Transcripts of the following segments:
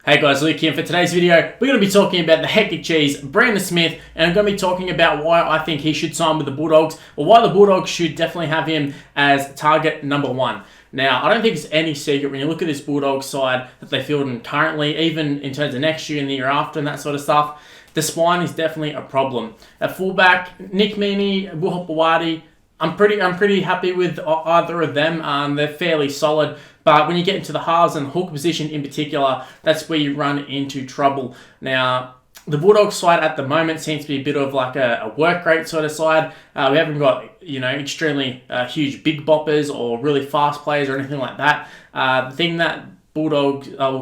Hey guys, Luke here. For today's video, we're going to be talking about the hectic cheese, Brandon Smith, and I'm going to be talking about why I think he should sign with the Bulldogs, or why the Bulldogs should definitely have him as target number one. Now, I don't think it's any secret when you look at this Bulldogs side that they field in currently, even in terms of next year and the year after and that sort of stuff, the spine is definitely a problem. At fullback, Nick Meaney, Buhopawadi, I'm pretty happy with either of them. They're fairly solid, but when you get into the halves and hook position in particular, that's where you run into trouble. Now, the Bulldogs side at the moment seems to be a bit of like a work rate sort of side. We haven't got, extremely huge big boppers or really fast players or anything like that. The thing that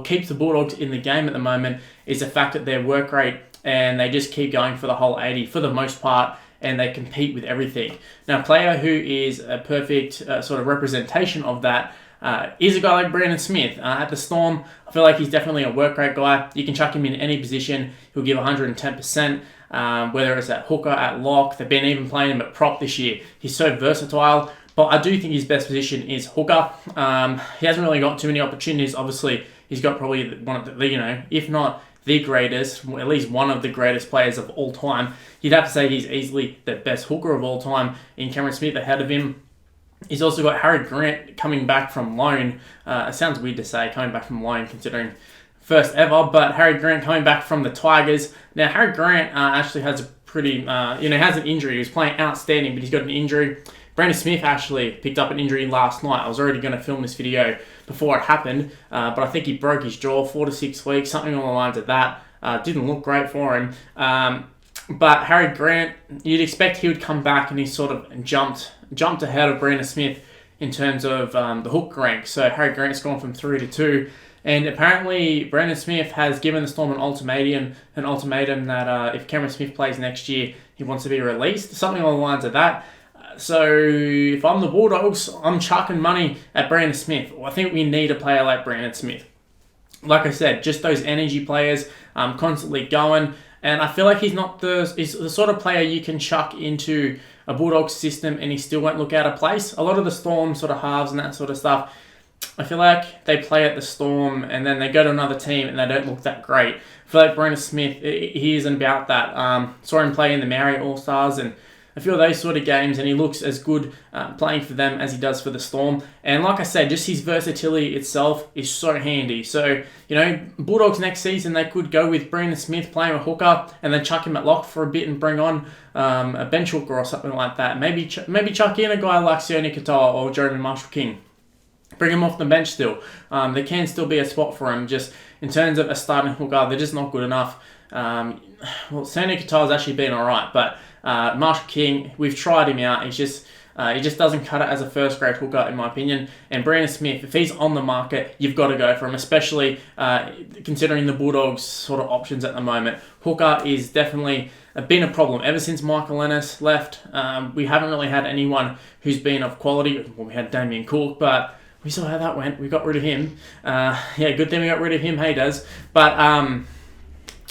keeps the Bulldogs in the game at the moment is the fact that their work rate, and they just keep going for the whole 80 for the most part, and they compete with everything. Now, a player who is a perfect sort of representation of that is a guy like Brandon Smith. At the Storm, I feel like he's definitely a work rate guy. You can chuck him in any position. He'll give 110%, whether it's at hooker, at lock. They've been even playing him at prop this year. He's so versatile, but I do think his best position is hooker. He hasn't really got too many opportunities. Obviously, he's got probably one of the, if not the greatest, at least one of the greatest players of all time. You'd have to say he's easily the best hooker of all time in Cameron Smith ahead of him. He's also got Harry Grant coming back from loan. It sounds weird to say coming back from loan considering first ever, but Harry Grant coming back from the Tigers. Now, Harry Grant actually has a pretty, has an injury. He was playing outstanding, but he's got an injury. Brandon Smith actually picked up an injury last night. I was already going to film this video before it happened, but I think he broke his jaw 4 to 6 weeks, something along the lines of that. Didn't look great for him. But Harry Grant, you'd expect he would come back, and he sort of jumped ahead of Brandon Smith in terms of the hook rank. So Harry Grant's gone from 3 to 2. And apparently Brandon Smith has given the Storm an ultimatum that if Cameron Smith plays next year, he wants to be released, something along the lines of that. So if I'm the Bulldogs, I'm chucking money at Brandon Smith. I think we need a player like Brandon Smith. Like I said, just those energy players, constantly going. And I feel like he's the sort of player you can chuck into a Bulldogs system and he still won't look out of place. A lot of the Storm sort of halves and that sort of stuff, I feel like they play at the Storm and then they go to another team and they don't look that great. I feel like Brandon Smith, he isn't about that. Saw him play in the Maori All-Stars and a few of those sort of games, and he looks as good playing for them as he does for the Storm. And like I said, just his versatility itself is so handy. So, Bulldogs next season, they could go with Brandon Smith playing a hooker and then chuck him at lock for a bit and bring on a bench hooker or something like that. Maybe chuck in a guy like Sione Katoa or Jeremy Marshall-King. Bring him off the bench still. There can still be a spot for him. Just in terms of a starting hooker, they're just not good enough. Sione Katoa's actually been alright, but Marshall King, we've tried him out. He just doesn't cut it as a first grade hooker, in my opinion. And Brandon Smith, if he's on the market, you've got to go for him, especially considering the Bulldogs' sort of options at the moment. Hooker is definitely been a problem ever since Michael Ennis left. We haven't really had anyone who's been of quality. Well, we had Damien Cook, but we saw how that went. We got rid of him. Good thing we got rid of him. Hey, does. But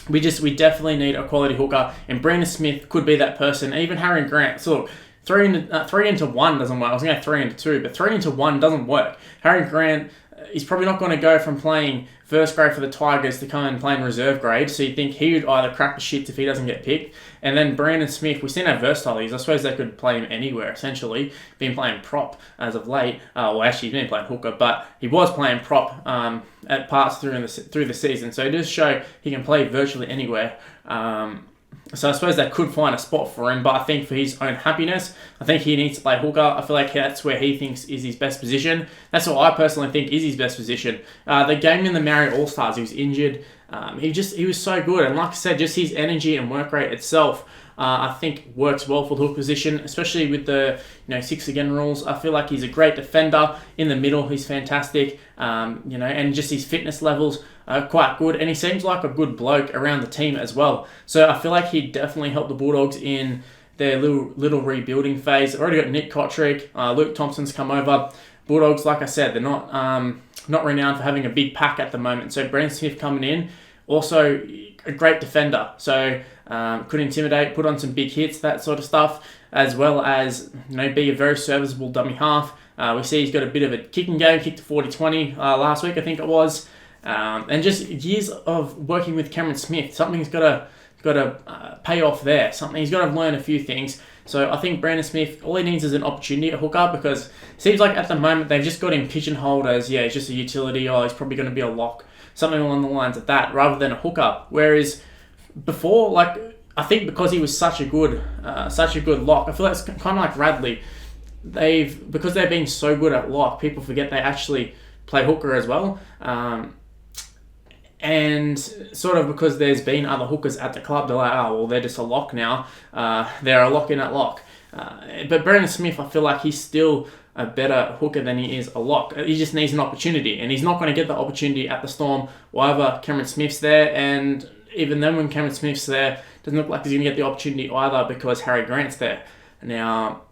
we definitely need a quality hooker, and Brandon Smith could be that person. Even Harry Grant. So look, 3 into 1 doesn't work. I was going to go 3 into 2, but 3 into 1 doesn't work. Harry Grant is probably not going to go from playing first grade for the Tigers to come and play in reserve grade. So you think he would either crack the shits if he doesn't get picked. And then Brandon Smith, we've seen how versatile he is. I suppose they could play him anywhere, essentially. Been playing prop as of late. Actually, he's been playing hooker, but he was playing prop at parts through the season. So it does show he can play virtually anywhere. So I suppose they could find a spot for him, but I think for his own happiness, I think he needs to play hooker. I feel like that's where he thinks is his best position. That's what I personally think is his best position. The game in the Maori All-Stars, he was injured. He was so good, and like I said, just his energy and work rate itself, I think works well for the hook position, especially with the 6 again rules. I feel like he's a great defender in the middle. He's fantastic, and just his fitness levels are quite good, and he seems like a good bloke around the team as well. So I feel like he'd definitely help the Bulldogs in their little rebuilding phase. They've already got Nick Kotrick, Luke Thompson's come over. Bulldogs, like I said, they're not renowned for having a big pack at the moment. So Brandon Smith coming in, also a great defender. So could intimidate, put on some big hits, that sort of stuff, as well as be a very serviceable dummy half. We see he's got a bit of a kicking game, kicked to 40-20 last week, I think it was. and just years of working with Cameron Smith. Something's got to pay off there. He's got to learn a few things. So I think Brandon Smith, all he needs is an opportunity at hooker, because it seems like at the moment they've just got him pigeonholed as, he's just a utility, or he's probably going to be a lock, something along the lines of that, rather than a hooker. Whereas before, I think because he was such a good lock, I feel like it's kind of like Radley. Because they've been so good at lock, people forget they actually play hooker as well. And sort of because there's been other hookers at the club, they're like, oh, well, they're just a lock now. They're a lock in at lock. But Brandon Smith, I feel like he's still a better hooker than he is a lock. He just needs an opportunity, and he's not going to get the opportunity at the Storm whenever Cameron Smith's there. And even then, when Cameron Smith's there, doesn't look like he's going to get the opportunity either, because Harry Grant's there. Now,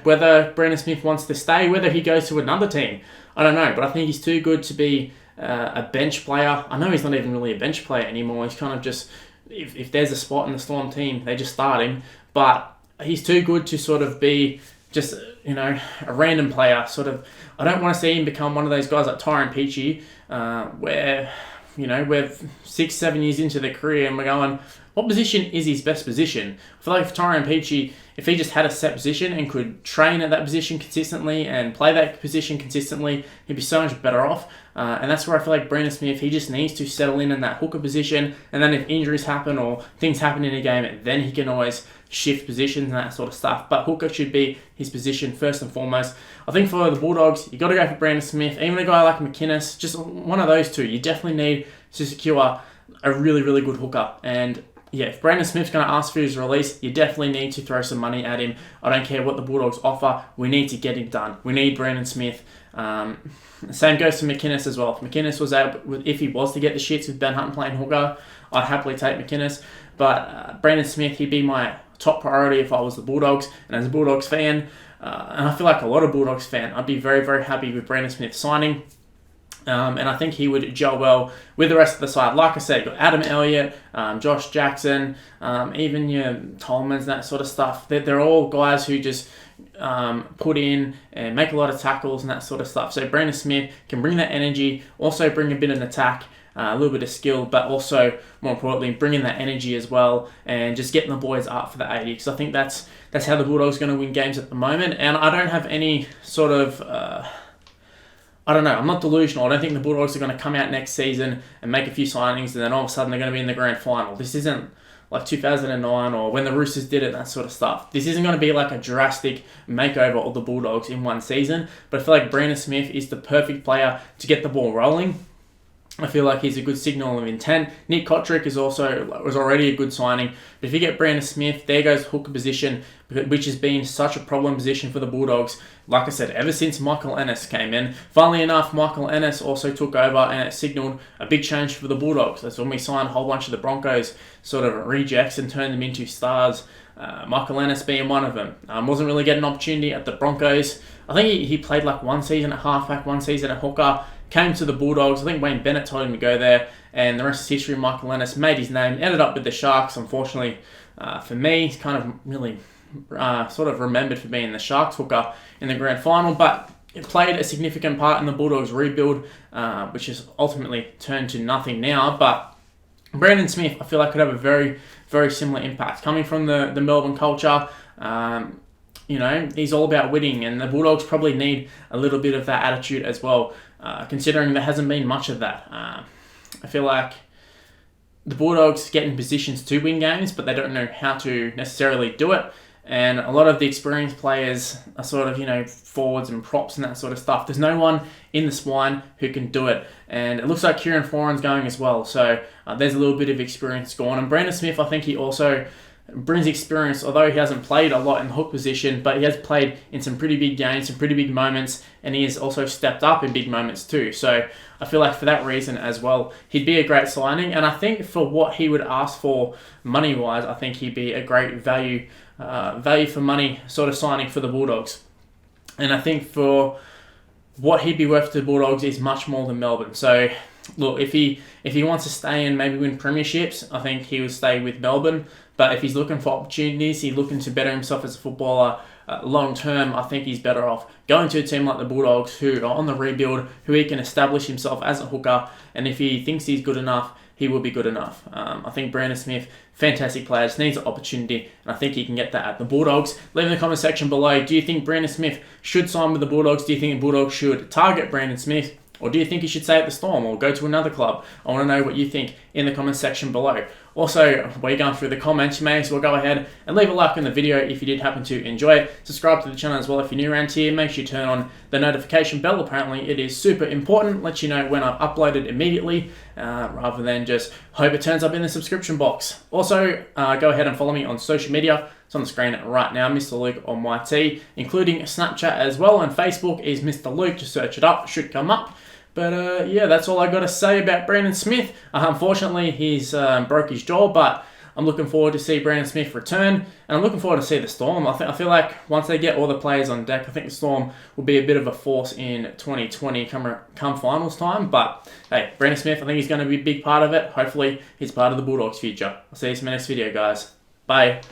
whether Brandon Smith wants to stay, whether he goes to another team, I don't know. But I think he's too good to be a bench player. I know he's not even really a bench player anymore. He's kind of just, if there's a spot in the Storm team, they just start him. But he's too good to sort of be just, a random player. Sort of, I don't want to see him become one of those guys like Tyrone Peachey, where, we're 6-7 years into their career and we're going, what position is his best position? I feel like if Tyrone Peachey, if he just had a set position and could train at that position consistently and play that position consistently, he'd be so much better off. And that's where I feel like Brandon Smith, he just needs to settle in that hooker position. And then if injuries happen or things happen in a game, then he can always shift positions and that sort of stuff. But hooker should be his position first and foremost. I think for the Bulldogs, you got to go for Brandon Smith. Even a guy like McInnes, just one of those two. You definitely need to secure a really, really good hooker. And if Brandon Smith's going to ask for his release, you definitely need to throw some money at him. I don't care what the Bulldogs offer. We need to get him done. We need Brandon Smith. Same goes to McInnes as well. If McInnes was able, if he was to get the shits with Ben Hunt playing hooker, I'd happily take McInnes. But Brandon Smith, he'd be my top priority if I was the Bulldogs. And as a Bulldogs fan, and I feel like a lot of Bulldogs fan, I'd be very, very happy with Brandon Smith signing. And I think he would gel well with the rest of the side. Like I said, you've got Adam Elliott, Josh Jackson, even your Tolmans, that sort of stuff. They're all guys who just put in and make a lot of tackles and that sort of stuff. So Brandon Smith can bring that energy, also bring a bit of an attack, a little bit of skill, but also, more importantly, bring in that energy as well and just getting the boys up for the 80. Because I think that's how the Bulldogs are going to win games at the moment. And I don't have any sort of... I don't know, I'm not delusional. I don't think the Bulldogs are going to come out next season and make a few signings and then all of a sudden they're going to be in the grand final. This isn't like 2009 or when the Roosters did it, that sort of stuff. This isn't going to be like a drastic makeover of the Bulldogs in one season, but I feel like Brandon Smith is the perfect player to get the ball rolling. I feel like he's a good signal of intent. Nick Kotrick was already a good signing. But if you get Brandon Smith, there goes hooker position, which has been such a problem position for the Bulldogs. Like I said, ever since Michael Ennis came in. Funnily enough, Michael Ennis also took over and it signalled a big change for the Bulldogs. That's when we signed a whole bunch of the Broncos sort of rejects and turned them into stars. Michael Ennis being one of them. Wasn't really getting an opportunity at the Broncos. I think he played like one season at halfback, one season at hooker. Came to the Bulldogs. I think Wayne Bennett told him to go there, and the rest is history. Michael Ennis made his name, ended up with the Sharks. Unfortunately, for me, he's kind of really sort of remembered for being the Sharks hooker in the grand final, but it played a significant part in the Bulldogs rebuild, which has ultimately turned to nothing now. But Brandon Smith, I feel like could have a very, very similar impact. Coming from the Melbourne culture, he's all about winning, and the Bulldogs probably need a little bit of that attitude as well. Considering there hasn't been much of that. I feel like the Bulldogs get in positions to win games, but they don't know how to necessarily do it. And a lot of the experienced players are sort of, forwards and props and that sort of stuff. There's no one in the spine who can do it. And it looks like Kieran Foran's going as well. So there's a little bit of experience gone. And Brandon Smith, I think he also brings experience, although he hasn't played a lot in the hook position, but he has played in some pretty big games, some pretty big moments, and he has also stepped up in big moments too. So I feel like for that reason as well, he'd be a great signing. And I think for what he would ask for money-wise, I think he'd be a great value for money sort of signing for the Bulldogs. And I think for what he'd be worth to the Bulldogs is much more than Melbourne. So look, if he wants to stay and maybe win premierships, I think he would stay with Melbourne. But if he's looking for opportunities, he's looking to better himself as a footballer, long term, I think he's better off going to a team like the Bulldogs, who are on the rebuild, who he can establish himself as a hooker, and if he thinks he's good enough, he will be good enough. I think Brandon Smith, fantastic player, just needs an opportunity, and I think he can get that at the Bulldogs. Leave in the comment section below, do you think Brandon Smith should sign with the Bulldogs? Do you think the Bulldogs should target Brandon Smith? Or do you think he should stay at the Storm or go to another club? I want to know what you think in the comment section below. Also, while you're going through the comments, you may as well go ahead and leave a like on the video if you did happen to enjoy it. Subscribe to the channel as well if you're new around here. Make sure you turn on the notification bell. Apparently, it is super important. Let you know when I've uploaded immediately, rather than just hope it turns up in the subscription box. Also, go ahead and follow me on social media. It's on the screen right now, Mr. Luke on YT, including Snapchat as well, and Facebook is Mr. Luke. Just search it up, it should come up. But yeah, that's all I got to say about Brandon Smith. Unfortunately, he's broke his jaw, but I'm looking forward to see Brandon Smith return, and I'm looking forward to see the Storm. I feel like once they get all the players on deck, I think the Storm will be a bit of a force in 2020 come finals time. But hey, Brandon Smith, I think he's going to be a big part of it. Hopefully, he's part of the Bulldogs' future. I'll see you in my next video, guys. Bye.